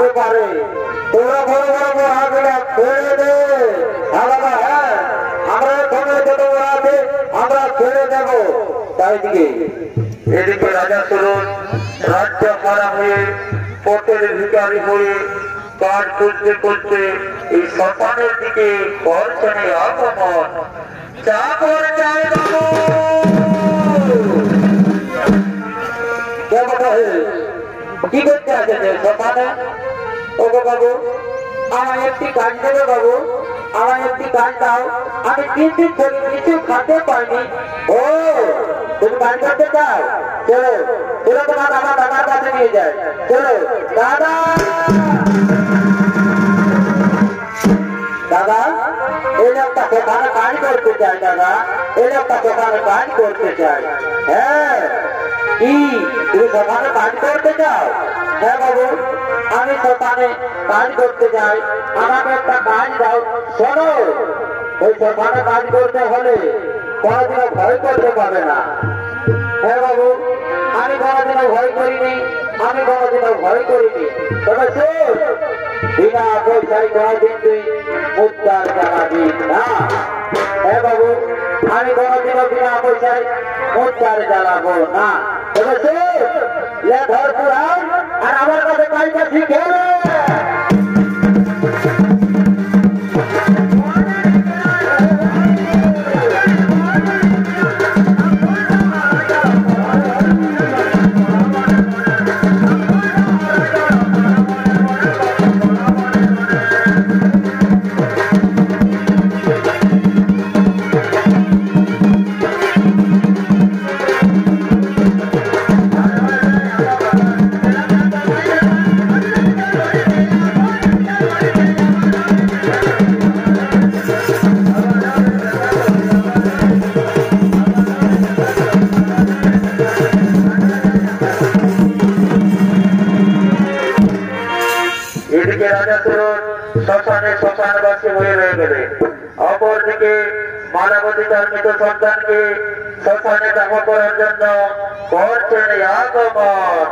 থাকতে পারে। তোরা বড় বড় মহাগুলা ছেড়ে দে। হ্যাঁ, আমরা এখানে যত আছে আমরা ছেড়ে দেব। তাই দিকে এদিকে রাজা সুরজ রাজ্য মারা হয়ে পথের ভিকারি হয়ে কাজ করতে করতে এই শ্মশানের দিকে করছেনে আগমন। চা করে যায় বাবু। কি করতে আছে শ্মশানে? ও বাবু, আমার একটি কাজ দেবে বাবু, আমার একটি কাজ দাও। আমি 3 দিন ধরে কিছু খাতে পাইনি। ও তুমি কাজ করতে চাও? চলো চলো, তোমার আমার দাদার কাছে নিয়ে যায়। চলো দাদা। দাদা, এই লোকটা দোকানে কাজ করতে চাই। দাদা, এই লোকটা দোকানে কাজ করতে চাই। হ্যাঁ, কি তুমি দোকানে কাজ করতে চাও? হ্যাঁ বাবু, আমি দোকানে কাজ করতে চাই। আমাকে একটা কাজ দাও। শোনো, ওই দোকানে কাজ করতে হলে কোনোদিনও ভয় করতে পারবে না। হ্যাঁ বাবু, আমি কোনোদিনও ভয় করিনি, আমি কোনোদিনও ভয় করিনি। তবে শোন, বিনা পয়সায় কোনোদিন তুই মুদ্রার জ্বালাবি না। হ্যাঁ বাবু, আমি কোনোদিনও বিনা পয়সায় মুদ্রার জ্বালাবো না। তবে শোন, ধর পুরাণ আর আমার কাছে কাজটা শিখে। শ্মশানবাসী হয়ে রয়ে গেলে, অপরদিকে মানবতী তার মৃত সন্তানকে শ্মশানে দেখা করার জন্য করছেন আগমন।